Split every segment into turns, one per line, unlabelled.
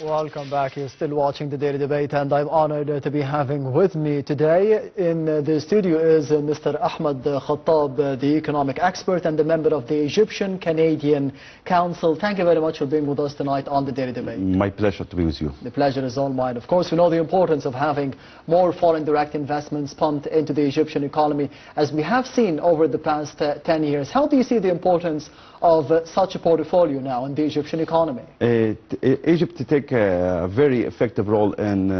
Welcome back. You're still watching the Daily Debate, and I'm honored to be having with me today in the studio is Mr. Ahmed Khattab, the economic expert and a member of the Egyptian-Canadian Council. Thank you very much for being with us tonight on the Daily Debate.
My pleasure to be with you.
The pleasure is all mine. Of course, we know the importance of having more foreign direct investments pumped into the Egyptian economy, as we have seen over the past 10 years. How do you see the importance of such a portfolio now in the Egyptian economy?
Egypt take a very effective role in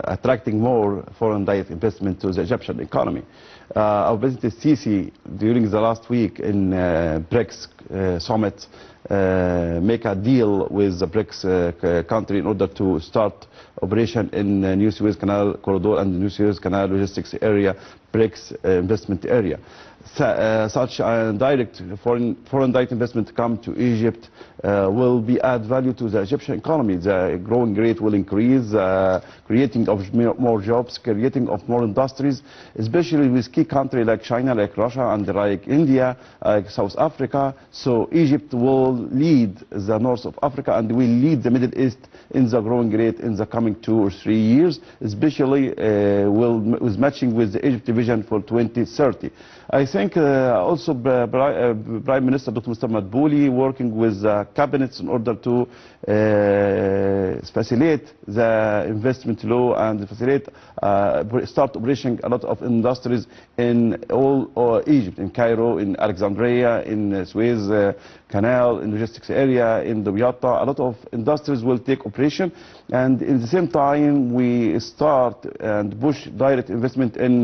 attracting more foreign direct investment to the Egyptian economy. Our President Sisi, during the last week in BRICS summit, make a deal with the BRICS country in order to start operation in New Suez Canal corridor and New Suez Canal logistics area, BRICS investment area. Such direct foreign direct investment come to Egypt will be add value to the Egyptian economy. The growing rate will increase, creating of more jobs, creating of more industries, especially with key countries like China, like Russia, and like India, like South Africa. So Egypt will lead the north of Africa and will lead the Middle East in the growing rate in the coming 2 or 3 years, especially with matching with the Egypt vision for 2030. I think also Prime Minister Dr. Mr. Madbouli working with cabinets in order to facilitate the investment law and facilitate start operating a lot of industries in all Egypt, in Cairo, in Alexandria, in Suez Canal, in logistics area, in Dubyata. A lot of industries will take operation, and in the same time we start and push direct investment in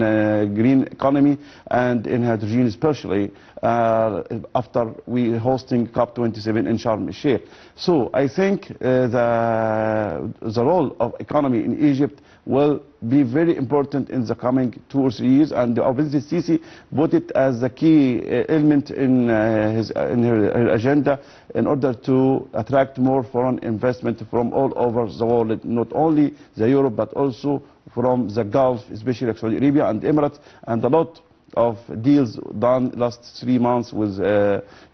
green economy and in hydrogen, especially after we hosting COP27 in Sharm el-Sheikh. So I think the role of economy in Egypt will be very important in the coming 2 or 3 years, and our President Sisi put it as a key element in her agenda in order to attract more foreign investment from all over the world, not only the Europe but also from the Gulf, especially like Saudi Arabia and Emirates, and a lot of deals done last 3 months with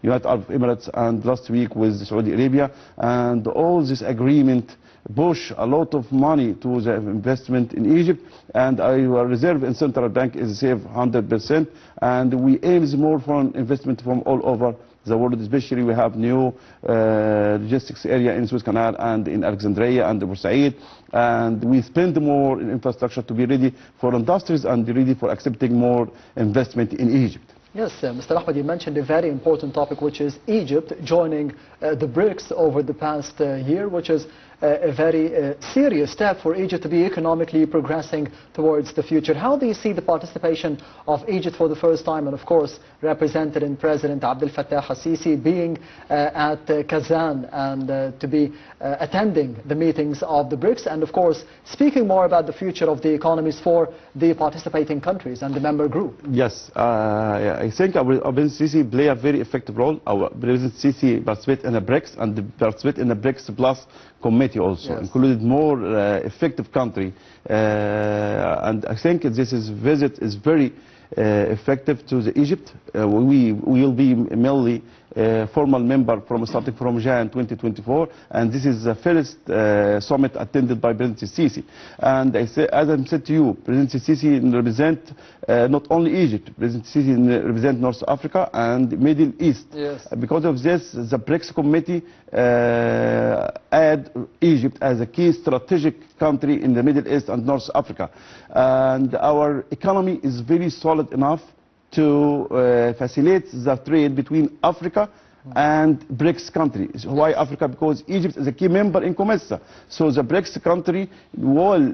United Arab Emirates and last week with Saudi Arabia, and all this agreement push a lot of money to the investment in Egypt, and our reserve in central bank is saved 100%, and we aim more foreign investment from all over the world. Especially we have new logistics area in Suez Canal and in Alexandria and Bursaid, and we spend more in infrastructure to be ready for industries and ready for accepting more investment in Egypt.
Yes, Mr. Ahmed, you mentioned a very important topic, which is Egypt joining the BRICS over the past year, which is a very serious step for Egypt to be economically progressing towards the future. How do you see the participation of Egypt for the first time, and of course represented in President Abdel Fattah al-Sisi being at Kazan and to be attending the meetings of the BRICS, and of course speaking more about the future of the economies for the participating countries and the member group?
Yes, I think our President Sisi play a very effective role. Our President Sisi participated in the BRICS and participated in the BRICS Plus committee also, yes, included more effective country, and I think this visit is very effective to the Egypt. We will be mainly formal member starting from Jan 2024, and this is the first summit attended by President Sisi. And as I said to you, President Sisi represent not only Egypt, President Sisi represent North Africa and Middle East.
Yes.
Because of this, the BRICS committee add Egypt as a key strategic country in the Middle East and North Africa, and our economy is very solid enough to facilitate the trade between Africa and BRICS countries. Why Africa? Because Egypt is a key member in COMESA. So the BRICS country will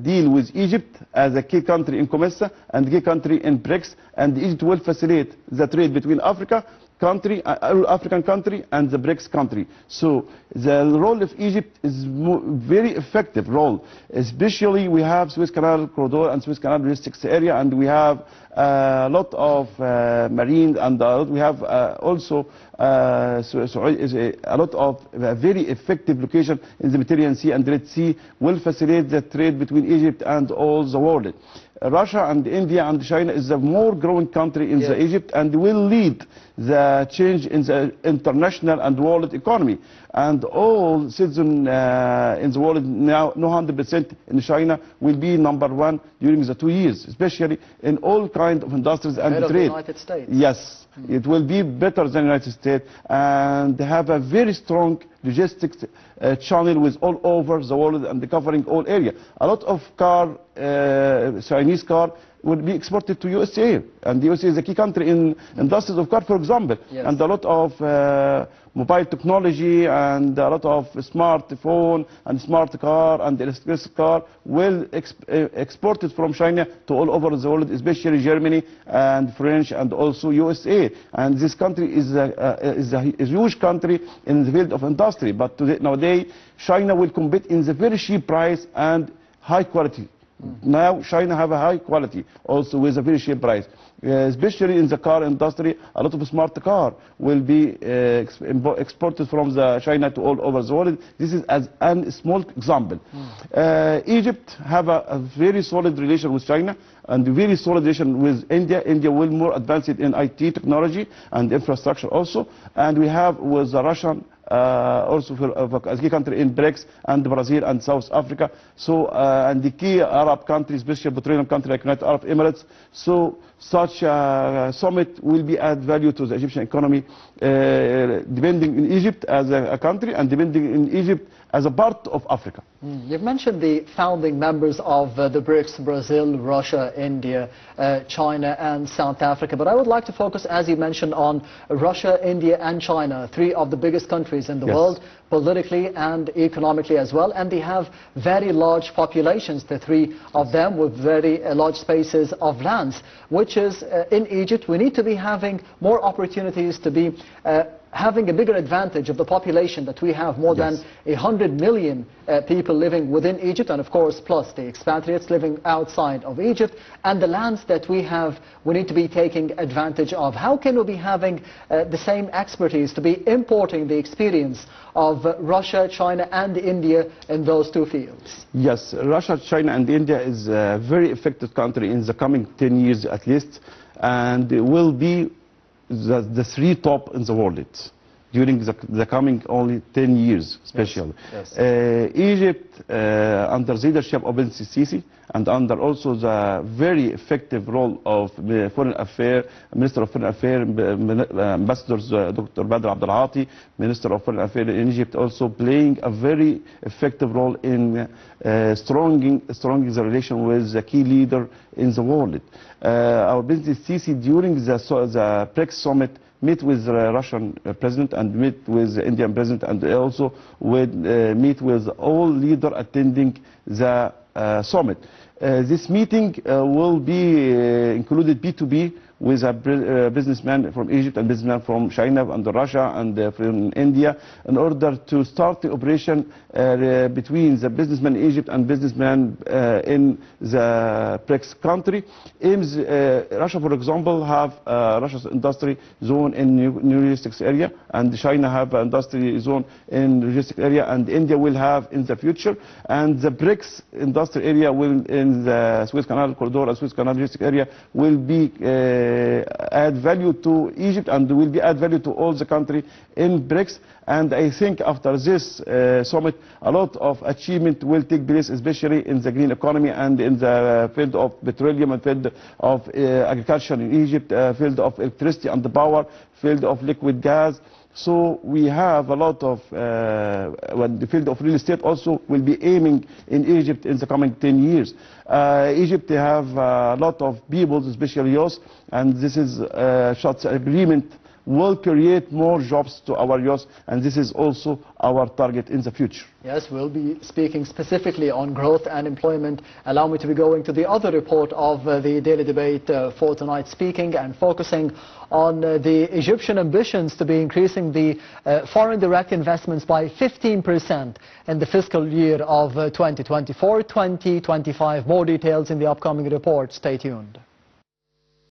deal with Egypt as a key country in COMESA and key country in BRICS, and Egypt will facilitate the trade between African country and the BRICS country. So the role of Egypt is very effective role, especially we have Suez Canal corridor and Suez Canal logistics area, and we have a lot of marine, and we have also a lot of very effective location in the Mediterranean Sea and Red Sea will facilitate the trade between Egypt and all the world. Russia and India and China is a more growing country in the Egypt and will lead the change in the international and world economy. And all citizens in the world now, 100% in China, will be #1 during the 2 years, especially in all kinds of industries and
Ahead of
trade.
the United States.
Yes, it will be better than the United States and have a very strong logistics channel with all over the world and covering all area. A lot of Chinese car will be exported to USA, and the USA is a key country in industries of car, for example, and a lot of mobile technology and a lot of smartphone and smart car and electric car will exported from China to all over the world, especially Germany and French and also USA. And this country is a huge country in the field of industry, but nowadays China will compete in the very cheap price and high quality. Now China have a high quality also with a very cheap price, especially in the car industry. A lot of smart car will be exported from China to all over the world. This is as a small example. Egypt have a very solid relation with China and a very solid relation with India. India will more advanced in IT technology and infrastructure also, and we have with the Russian also for a key country in BRICS and Brazil and South Africa. So and the key Arab countries, especially petroleum countries like United Arab Emirates. So such a summit will be add value to the Egyptian economy, depending in Egypt as a country and depending in Egypt as a part of Africa.
You've mentioned the founding members of the BRICS: Brazil, Russia, India, China and South Africa. But I would like to focus, as you mentioned, on Russia, India and China, three of the biggest countries in the world, politically and economically as well. And they have very large populations, the three of them, with very large spaces of lands, which is in Egypt we need to be having more opportunities to be having a bigger advantage of the population that we have, more than 100 million people living within Egypt, and of course plus the expatriates living outside of Egypt, and the lands that we have we need to be taking advantage of. How can we be having the same expertise to be importing the experience of Russia, China and India in those two fields?
Yes, Russia, China and India is a very effective country in the coming 10 years at least, and it will be the three top in the world during the coming only 10 years, especially. Egypt, under the leadership of Sisi, and under also the very effective role of Foreign Affairs, Minister of Foreign Affairs, Ambassadors Dr. Badr Abdel Ati, Minister of Foreign Affairs in Egypt, also playing a very effective role in strengthening the relation with the key leader in the world. Our business Sisi during the BRICS summit meet with the Russian president and meet with the Indian president and also meet with all leaders attending the summit. This meeting will be included B2B with a businessman from Egypt and businessman from China and Russia and from India, in order to start the operation between the businessman in Egypt and businessman in the BRICS country. Russia, for example, have Russia's industry zone in new logistics area, and China have an industry zone in logistics area, and India will have in the future. And the BRICS industry area will in the Suez Canal corridor and Suez Canal logistics area will be add value to Egypt and will be add value to all the country in BRICS. And I think after this summit, a lot of achievement will take place, especially in the green economy and in the field of petroleum and field of agriculture in Egypt, field of electricity and the power, field of liquid gas. So we have a lot of the field of real estate also will be aiming in Egypt in the coming 10 years. Egypt have a lot of people, especially youth, and this is such agreement will create more jobs to our youth, and this is also our target in the future.
Yes, we'll be speaking specifically on growth and employment. Allow me to be going to the other report of the Daily Debate for tonight, speaking and focusing on the Egyptian ambitions to be increasing the foreign direct investments by 15% in the fiscal year of 2024-2025. More details in the upcoming report. Stay tuned.